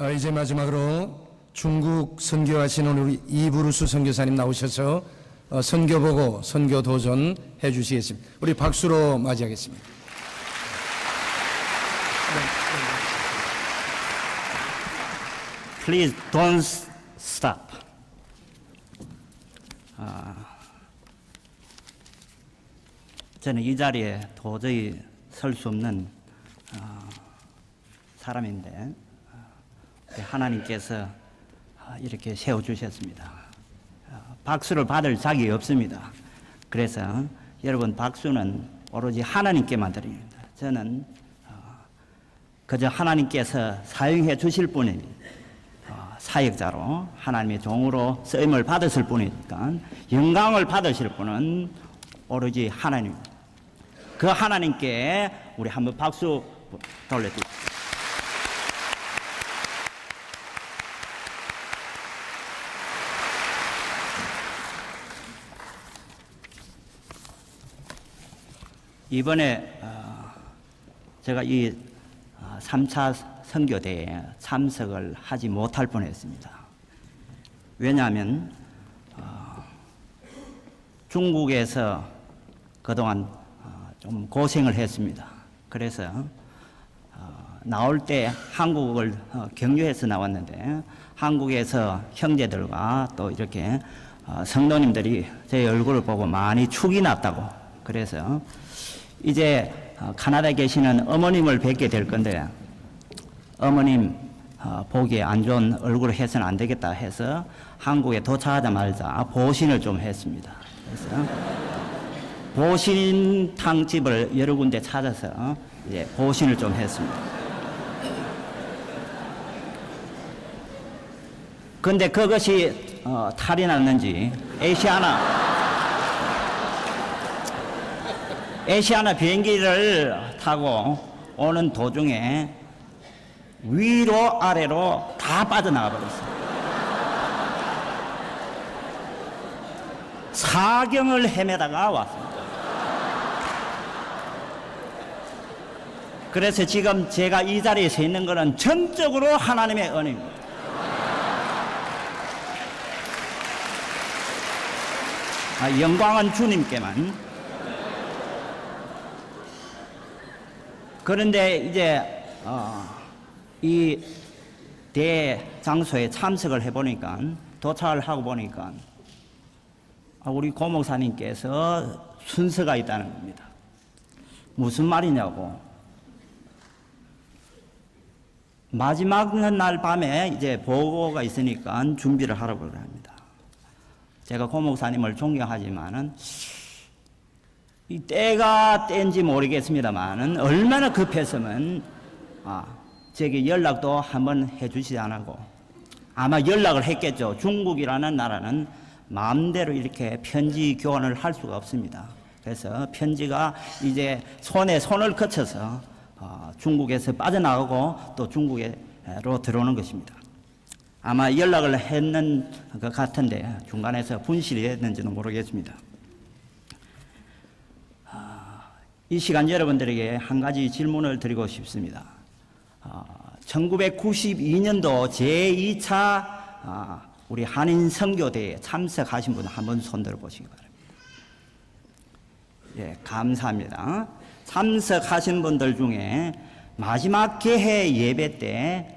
이제 마지막으로 중국 선교하시는 우리 이브루스 선교사님 나오셔서 선교보고 선교 도전 해주시겠습니다. 우리 박수로 맞이하겠습니다. Please don't stop. 저는 이 자리에 도저히 설 수 없는 사람인데 하나님께서 이렇게 세워주셨습니다. 박수를 받을 자격이 없습니다. 그래서 여러분 박수는 오로지 하나님께만 드립니다. 저는 그저 하나님께서 사용해 주실 뿐입니다. 사역자로 하나님의 종으로 쓰임을 받으실 뿐이니까 영광을 받으실 분은 오로지 하나님입니다. 그 하나님께 우리 한번 박수 돌려드립니다. 이번에 제가 이 3차 선교대에 참석을 하지 못할 뻔했습니다. 왜냐하면 중국에서 그동안 좀 고생을 했습니다. 그래서 나올 때 한국을 경유해서 나왔는데 한국에서 형제들과 또 이렇게 성도님들이 제 얼굴을 보고 많이 축이 났다고, 그래서 이제 캐나다에 계시는 어머님을 뵙게 될 건데 어머님 보기에 안 좋은 얼굴을 해서는 안 되겠다 해서 한국에 도착하자마자 보신을 좀 했습니다. 그래서 보신탕집을 여러 군데 찾아서 이제 보신을 좀 했습니다. 근데 그것이 탈이 났는지 에시아나 비행기를 타고 오는 도중에 위로 아래로 다 빠져나가 버렸어요. 사경을 헤매다가 왔습니다. 그래서 지금 제가 이 자리에 서 있는 것은 전적으로 하나님의 은혜입니다. 영광은 주님께만. 그런데 이제 이 대장소에 참석을 해보니까, 도착을 하고 보니까 우리 고목사님께서 순서가 있다는 겁니다. 무슨 말이냐고, 마지막 날 밤에 이제 보고가 있으니까 준비를 하라고 합니다. 제가 고목사님을 존경하지만은 이 때가 때인지 모르겠습니다만은 얼마나 급했으면 제게 연락도 한번 해주시지 않았고, 아마 연락을 했겠죠. 중국이라는 나라는 마음대로 이렇게 편지 교환을 할 수가 없습니다. 그래서 편지가 이제 손에 손을 거쳐서 중국에서 빠져나가고 또 중국으로 들어오는 것입니다. 아마 연락을 했는 것 같은데 중간에서 분실이 됐는지는 모르겠습니다. 이 시간 여러분들에게 한 가지 질문을 드리고 싶습니다. 1992년도 제2차 우리 한인 선교대에 참석하신 분 한번 손들어 보시기 바랍니다. 예, 감사합니다. 참석하신 분들 중에 마지막 개회 예배 때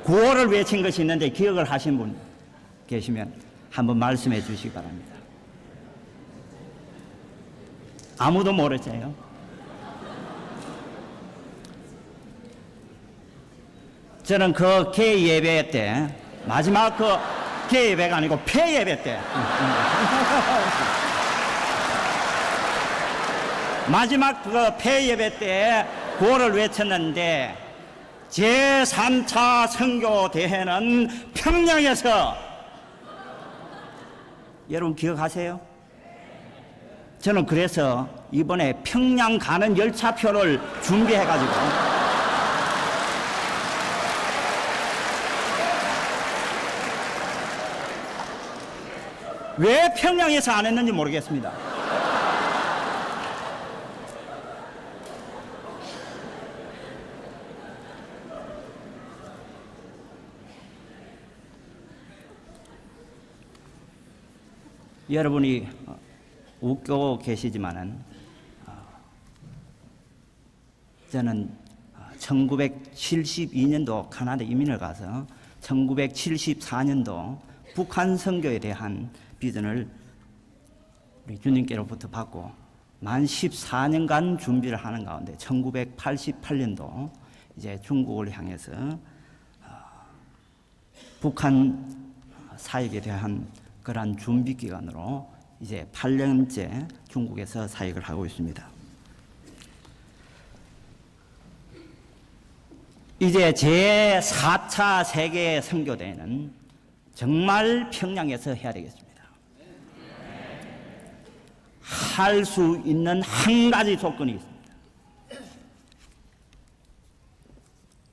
구호를 외친 것이 있는데 기억을 하신 분 계시면 한번 말씀해 주시기 바랍니다. 아무도 모르세요? 저는 그 개 예배 때, 마지막 그 개 예배가 아니고 폐 예배 때 마지막 그 폐 예배 때 구호를 외쳤는데, 제3차 선교대회는 평양에서, 여러분 기억하세요? 저는 그래서 이번에 평양 가는 열차표를 준비해가지고 왜 평양에서 안 했는지 모르겠습니다. 여러분이 웃고 계시지만은 저는 1972년도 카나다 이민을 가서 1974년도 북한 선교에 대한 비전을 우리 주님께로부터 받고 만 14년간 준비를 하는 가운데 1988년도 이제 중국을 향해서 북한 사역에 대한 그러한 준비 기간으로 이제 8년째 중국에서 사역을 하고 있습니다. 이제 제4차 세계 선교대회는 정말 평양에서 해야 되겠습니다. 할 수 있는 한 가지 조건이 있습니다.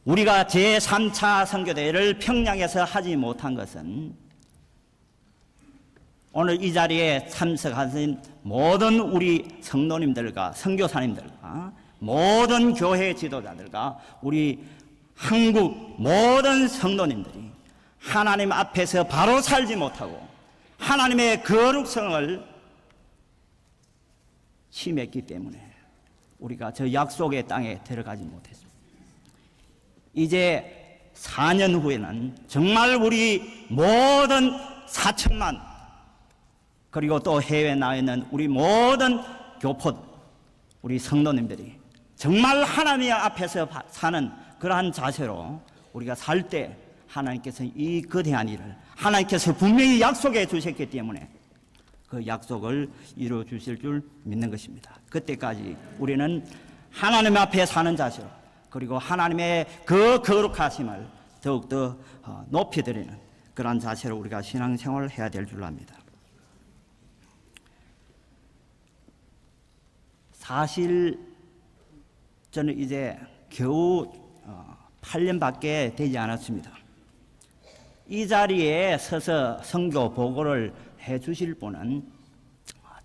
우리가 제3차 선교대회를 평양에서 하지 못한 것은 오늘 이 자리에 참석하신 모든 우리 성도님들과 선교사님들과 모든 교회 지도자들과 우리 한국 모든 성도님들이 하나님 앞에서 바로 살지 못하고 하나님의 거룩성을 침했기 때문에 우리가 저 약속의 땅에 들어가지 못했습니다. 이제 4년 후에는 정말 우리 모든 4천만 그리고 또 해외에 나와 있는 우리 모든 교포 우리 성도님들이 정말 하나님 앞에서 사는 그러한 자세로 우리가 살 때 하나님께서 이 거대한 일을 하나님께서 분명히 약속해 주셨기 때문에 그 약속을 이루어 주실 줄 믿는 것입니다. 그때까지 우리는 하나님 앞에 사는 자세로 그리고 하나님의 그 거룩하심을 더욱더 높여드리는 그러한 자세로 우리가 신앙생활을 해야 될 줄 압니다. 사실 저는 이제 겨우 8년밖에 되지 않았습니다. 이 자리에 서서 선교 보고를 해 주실 분은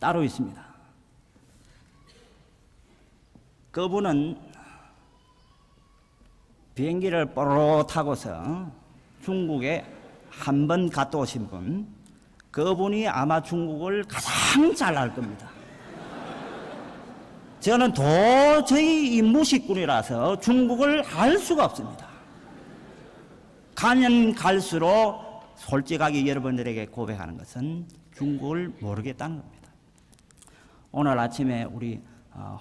따로 있습니다. 그분은 비행기를 뽀로로 타고서 중국에 한 번 갔다 오신 분, 그분이 아마 중국을 가장 잘 알 겁니다. 저는 도저히 이 무식꾼이라서 중국을 알 수가 없습니다. 가면 갈수록 솔직하게 여러분들에게 고백하는 것은 중국을 모르겠다는 겁니다. 오늘 아침에 우리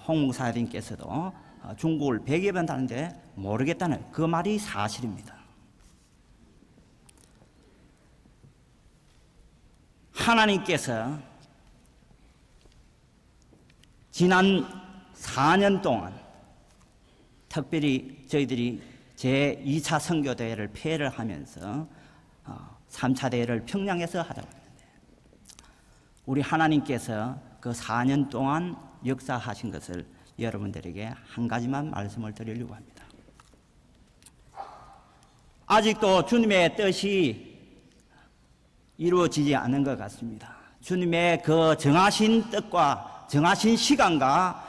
홍 목사님께서도 중국을 100여 번 타는데 모르겠다는 그 말이 사실입니다. 하나님께서 지난 4년 동안 특별히 저희들이 제2차 선교대회를 폐회를 하면서 3차 대회를 평양에서 하자고 했는데 우리 하나님께서 그 4년 동안 역사하신 것을 여러분들에게 한 가지만 말씀을 드리려고 합니다. 아직도 주님의 뜻이 이루어지지 않은 것 같습니다. 주님의 그 정하신 뜻과 정하신 시간과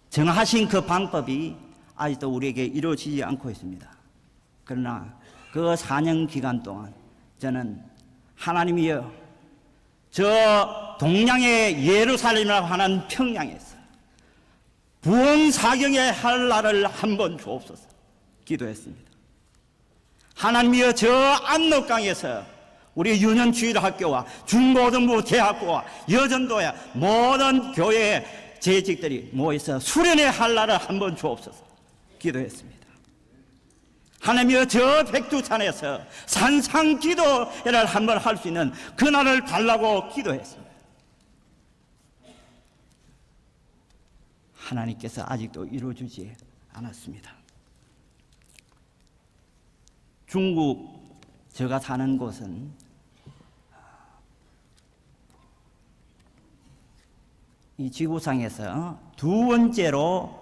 정하신 그 방법이 아직도 우리에게 이루어지지 않고 있습니다. 그러나 그 4년 기간 동안 저는 하나님이여 저 동양의 예루살렘이라고 하는 평양에서 부흥사경의 할 날을 한번 주옵소서 기도했습니다. 하나님이여 저 압록강에서 우리 유년주일학교와 중고등부 대학교와 여전도의 모든 교회 재직들이 모여서 수련의 할 날을 한번 주옵소서 기도했습니다. 하나님이여 저 백두산에서 산상기도회를 한번 할 수 있는 그날을 달라고 기도했습니다. 하나님께서 아직도 이루어주지 않았습니다. 중국 제가 사는 곳은 이 지구상에서 두 번째로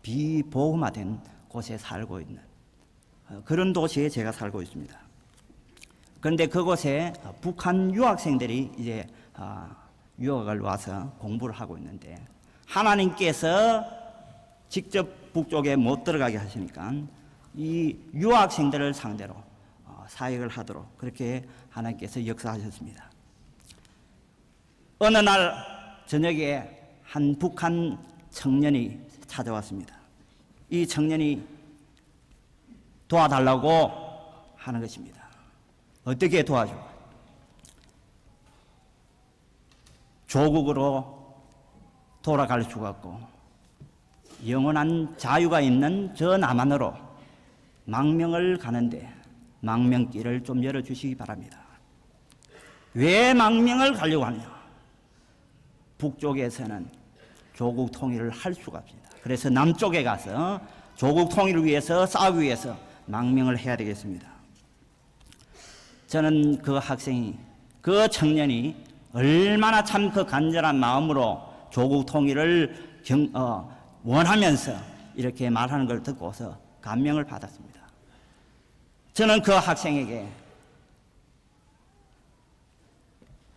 비보험화된 곳에 살고 있는 그런 도시에 제가 살고 있습니다. 그런데 그곳에 북한 유학생들이 이제 유학을 와서 공부를 하고 있는데 하나님께서 직접 북쪽에 못 들어가게 하시니까 이 유학생들을 상대로 사역을 하도록 그렇게 하나님께서 역사하셨습니다. 어느 날 저녁에 한 북한 청년이 찾아왔습니다. 이 청년이 도와달라고 하는 것입니다. 어떻게 도와줘? 조국으로 돌아갈 수가 없고 영원한 자유가 있는 저 남한으로 망명을 가는데 망명길을 좀 열어주시기 바랍니다. 왜 망명을 가려고 하느냐? 북쪽에서는 조국 통일을 할 수가 없습니다. 그래서 남쪽에 가서 조국 통일을 위해서 싸우기 위해서 망명을 해야 되겠습니다. 저는 그 학생이, 그 청년이 얼마나 참 그 간절한 마음으로 조국 통일을 원하면서 이렇게 말하는 걸 듣고서 감명을 받았습니다. 저는 그 학생에게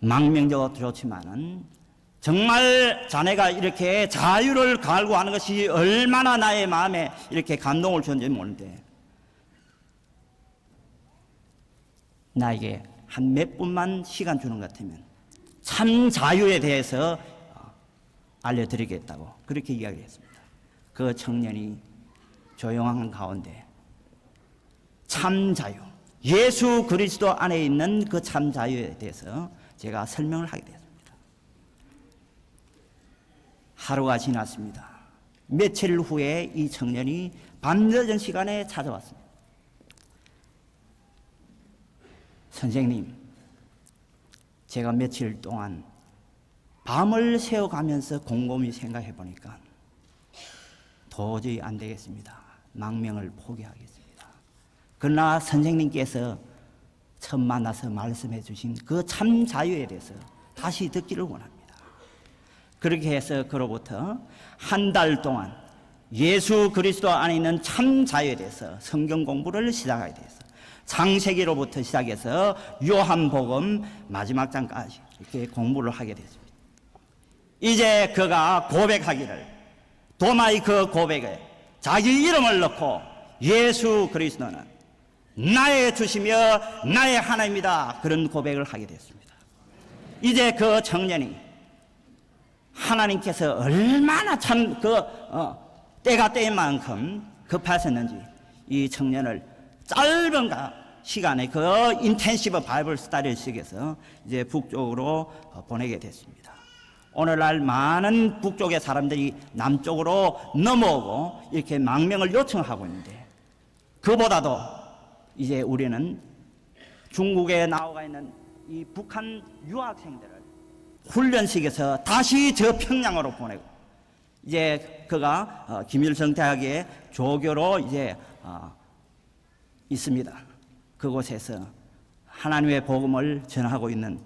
망명도 좋지만은 정말 자네가 이렇게 자유를 갈구하는 것이 얼마나 나의 마음에 이렇게 감동을 줬는지 모르는데 나에게 한 몇 분만 시간 주는 것 같으면 참 자유에 대해서 알려드리겠다고 그렇게 이야기를 했습니다. 그 청년이 조용한 가운데 참 자유, 예수 그리스도 안에 있는 그 참 자유에 대해서 제가 설명을 하게 됐습니다. 하루가 지났습니다. 며칠 후에 이 청년이 밤늦은 시간에 찾아왔습니다. 선생님, 제가 며칠 동안 밤을 새워가면서 곰곰이 생각해 보니까 도저히 안 되겠습니다. 망명을 포기하겠습니다. 그러나 선생님께서 처음 만나서 말씀해 주신 그 참 자유에 대해서 다시 듣기를 원합니다. 그렇게 해서 그로부터 한 달 동안 예수 그리스도 안에 있는 참 자유에 대해서 성경 공부를 시작하게 되었어요. 창세기로부터 시작해서 요한복음 마지막 장까지 이렇게 공부를 하게 됐습니다. 이제 그가 고백하기를, 도마의 그 고백에 자기 이름을 넣고 예수 그리스도는 나의 주시며 나의 하나님이다, 그런 고백을 하게 됐습니다. 이제 그 청년이 하나님께서 얼마나 참 때가 때인 만큼 급하셨는지 이 청년을 짧은 시간에 그 인텐시브 바이블 스터디를 시켜서 이제 북쪽으로 보내게 됐습니다. 오늘날 많은 북쪽의 사람들이 남쪽으로 넘어오고 이렇게 망명을 요청하고 있는데 그보다도 이제 우리는 중국에 나와 있는 이 북한 유학생들을 훈련시켜서 다시 저 평양으로 보내고 이제 그가 김일성 대학의 조교로 이제 있습니다. 그곳에서 하나님의 복음을 전하고 있는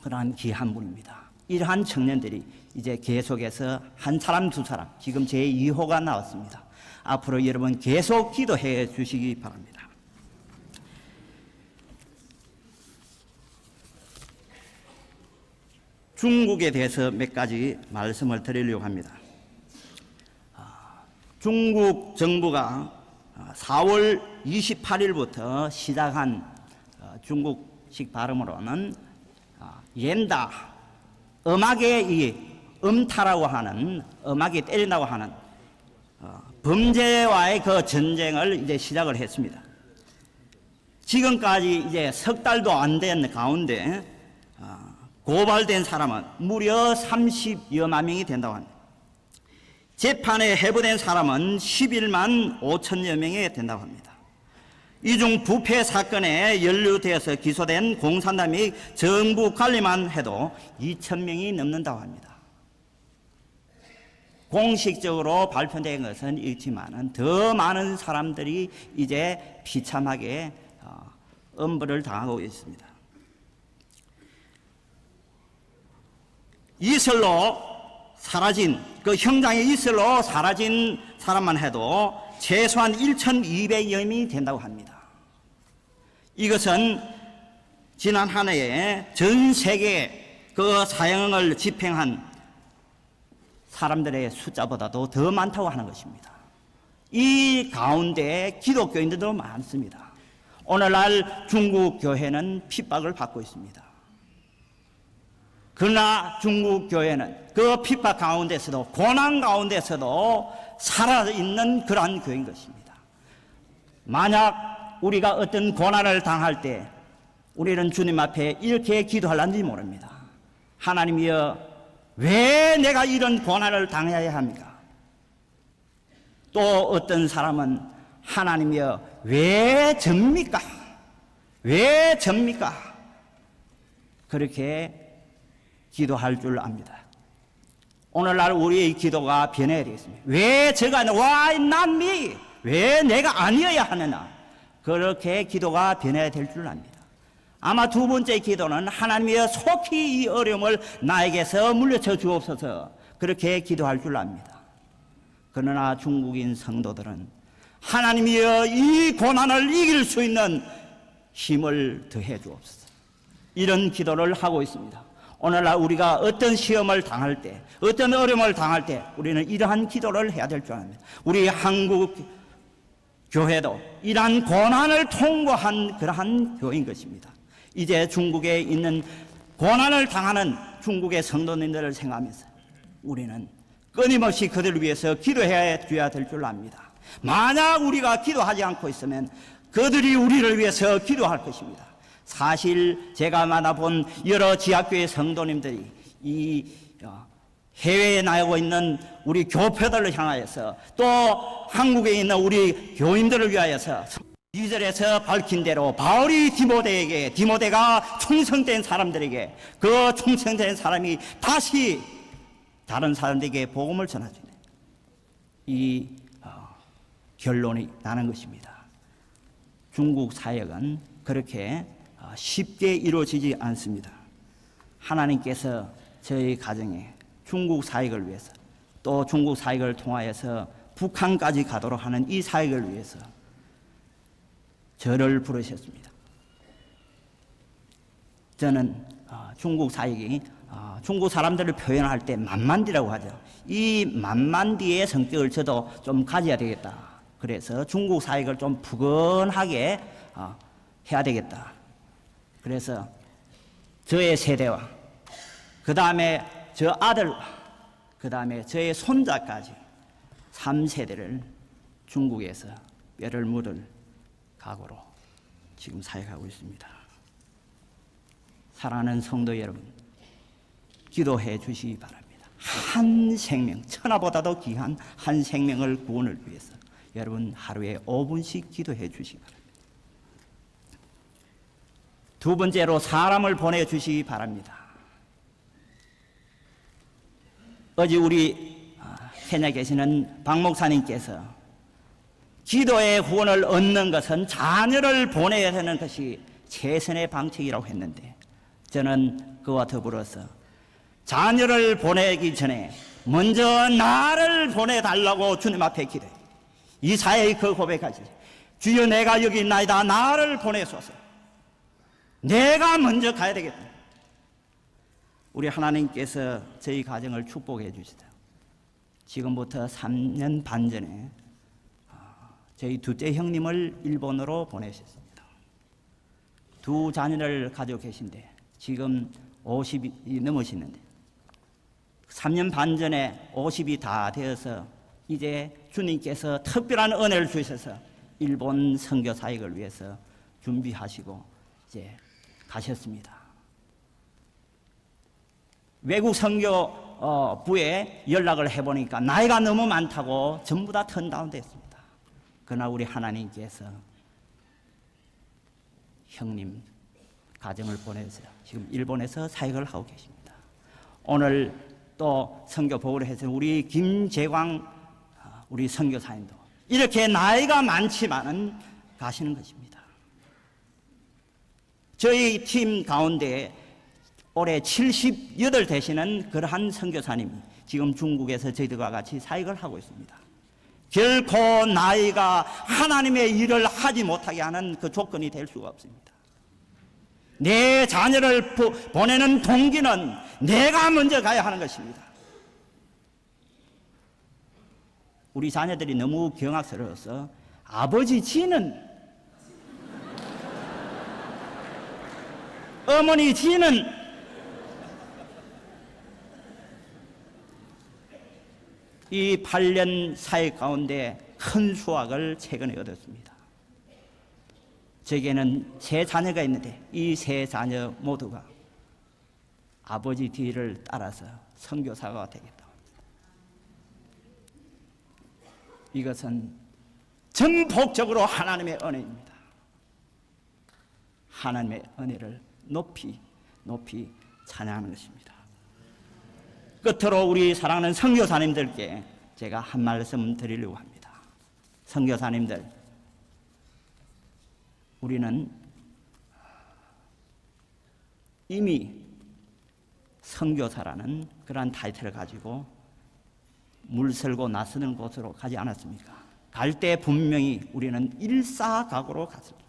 그러한 귀한 분입니다. 이러한 청년들이 이제 계속해서 한 사람 두 사람, 지금 제 2호가 나왔습니다. 앞으로 여러분 계속 기도해 주시기 바랍니다. 중국에 대해서 몇 가지 말씀을 드리려고 합니다. 중국 정부가 4월 28일부터 시작한 중국식 발음으로는 옌다, 음악의 이 음타라고 하는, 음악이 때린다고 하는 범죄와의 그 전쟁을 이제 시작을 했습니다. 지금까지 이제 석 달도 안 된 가운데 고발된 사람은 무려 30여만 명이 된다고 합니다. 재판에 회부된 사람은 11만 5천여 명이 된다고 합니다. 이 중 부패 사건에 연루되어서 기소된 공산당 및 정부 관리만 해도 2,000명이 넘는다고 합니다. 공식적으로 발표된 것은 있지만 더 많은 사람들이 이제 비참하게 엄벌을 당하고 있습니다. 이슬로 사라진, 그 형장에 이슬로 사라진 사람만 해도 최소한 1,200여 명이 된다고 합니다. 이것은 지난 한 해에 전 세계 그 사형을 집행한 사람들의 숫자보다도 더 많다고 하는 것입니다. 이 가운데 기독교인들도 많습니다. 오늘날 중국 교회는 핍박을 받고 있습니다. 그러나 중국 교회는 그 핍박 가운데서도 고난 가운데서도 살아있는 그러한 교회인 것입니다. 만약 우리가 어떤 고난을 당할 때 우리는 주님 앞에 이렇게 기도할는지 모릅니다. 하나님이여, 왜 내가 이런 고난을 당해야 합니까? 또 어떤 사람은 하나님이여, 왜 접니까? 왜 접니까? 그렇게 기도할 줄 압니다. 오늘날 우리의 기도가 변해야 되겠습니다. 왜 제가, why not me? 왜 내가 아니어야 하느냐? 그렇게 기도가 변해야 될 줄 압니다. 아마 두 번째 기도는 하나님이여, 속히 이 어려움을 나에게서 물려쳐 주옵소서, 그렇게 기도할 줄 압니다. 그러나 중국인 성도들은 하나님이여, 이 고난을 이길 수 있는 힘을 더해 주옵소서, 이런 기도를 하고 있습니다. 오늘날 우리가 어떤 시험을 당할 때, 어떤 어려움을 당할 때 우리는 이러한 기도를 해야 될 줄 압니다. 우리 한국 교회도 이러한 고난을 통과한 그러한 교회인 것입니다. 이제 중국에 있는 고난을 당하는 중국의 성도님들을 생각하면서 우리는 끊임없이 그들을 위해서 기도해야 될 줄 압니다. 만약 우리가 기도하지 않고 있으면 그들이 우리를 위해서 기도할 것입니다. 사실 제가 만나본 여러 지하교회 성도님들이 이 해외에 나오고 있는 우리 교표들을 향하여서 또 한국에 있는 우리 교인들을 위하여서 2절에서 밝힌 대로 바울이 디모데가 충성된 사람들에게, 그 충성된 사람이 다시 다른 사람들에게 복음을 전하주는 이 결론이 나는 것입니다. 중국 사역은 그렇게 쉽게 이루어지지 않습니다. 하나님께서 저희 가정에 중국 사역을 위해서, 또 중국 사역을 통하여서 북한까지 가도록 하는 이 사역을 위해서 저를 부르셨습니다. 저는 중국 사역이 중국 사람들을 표현할 때 만만디라고 하죠. 이 만만디의 성격을 저도 좀 가져야 되겠다. 그래서 중국 사역을 좀 부건하게 해야 되겠다. 그래서 저의 세대와 그 다음에 저 아들과 그 다음에 저의 손자까지 3세대를 중국에서 뼈를 묻을 각오로 지금 사역하고 있습니다. 사랑하는 성도 여러분, 기도해 주시기 바랍니다. 한 생명, 천하보다도 귀한 한 생명을 구원을 위해서 여러분 하루에 5분씩 기도해 주시기 바랍니다. 두 번째로 사람을 보내주시기 바랍니다. 어제 우리 케냐 계시는 박 목사님께서 기도의 후원을 얻는 것은 자녀를 보내야 하는 것이 최선의 방책이라고 했는데, 저는 그와 더불어서 자녀를 보내기 전에 먼저 나를 보내달라고 주님 앞에 기도해. 이사야의 그 고백하지. 주여, 내가 여기 있나이다. 나를 보내소서. 내가 먼저 가야 되겠다. 우리 하나님께서 저희 가정을 축복해 주시다. 지금부터 3년 반 전에 저희 둘째 형님을 일본으로 보내셨습니다. 두 자녀를 가지고 계신데 지금 50이 넘으시는데 3년 반 전에 50이 다 되어서 이제 주님께서 특별한 은혜를 주셔서 일본 선교 사역을 위해서 준비하시고 이제 가셨습니다. 외국 선교부에 연락을 해보니까 나이가 너무 많다고 전부 다 턴다운됐습니다. 그러나 우리 하나님께서 형님 가정을 보내서 지금 일본에서 사역을 하고 계십니다. 오늘 또 선교 보고를 해서 우리 김재광 우리 선교사님도 이렇게 나이가 많지만은 가시는 것입니다. 저희 팀 가운데 올해 78 되시는 그러한 선교사님이 지금 중국에서 저희들과 같이 사역을 하고 있습니다. 결코 나이가 하나님의 일을 하지 못하게 하는 그 조건이 될 수가 없습니다. 내 자녀를 보내는 동기는 내가 먼저 가야 하는 것입니다. 우리 자녀들이 너무 경악스러워서 아버지 지는, 어머니 지는 이 8년 사역 가운데 큰 수확을 최근에 얻었습니다. 제게는 세 자녀가 있는데 이 세 자녀 모두가 아버지 뒤를 따라서 선교사가 되겠다. 이것은 전폭적으로 하나님의 은혜입니다. 하나님의 은혜를 높이 찬양하는 것입니다. 끝으로 우리 사랑하는 선교사님들께 제가 한 말씀 드리려고 합니다. 선교사님들, 우리는 이미 선교사라는 그러한 타이틀을 가지고 물설고 나서는 곳으로 가지 않았습니까? 갈 때 분명히 우리는 일사각오로 갔습니다.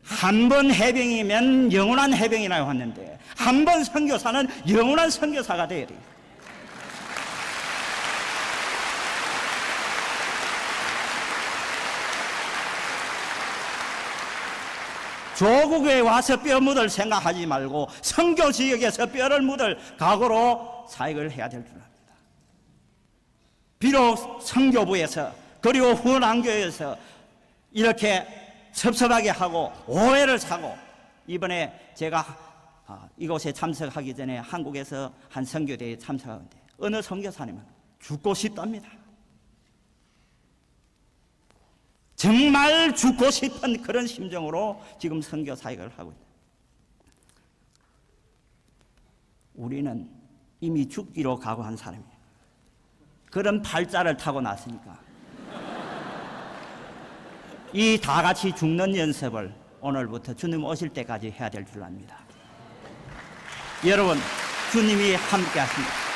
한 번 해병이면 영원한 해병이라고 했는데 한 번 선교사는 영원한 선교사가 되어야 돼요. 조국에 와서 뼈 묻을 생각하지 말고 선교 지역에서 뼈를 묻을 각오로 사역을 해야 될 줄 압니다. 비록 선교부에서 그리고 후원안교에서 이렇게 섭섭하게 하고 오해를 사고, 이번에 제가 이곳에 참석하기 전에 한국에서 한 선교대회에 참석하는데 어느 선교사님은 죽고 싶답니다. 정말 죽고 싶은 그런 심정으로 지금 선교 사역을 하고 있다. 우리는 이미 죽기로 각오한 사람이에요. 그런 팔자를 타고 났으니까 이 다 같이 죽는 연습을 오늘부터 주님 오실 때까지 해야 될 줄 압니다. 여러분, 주님이 함께 하십니다.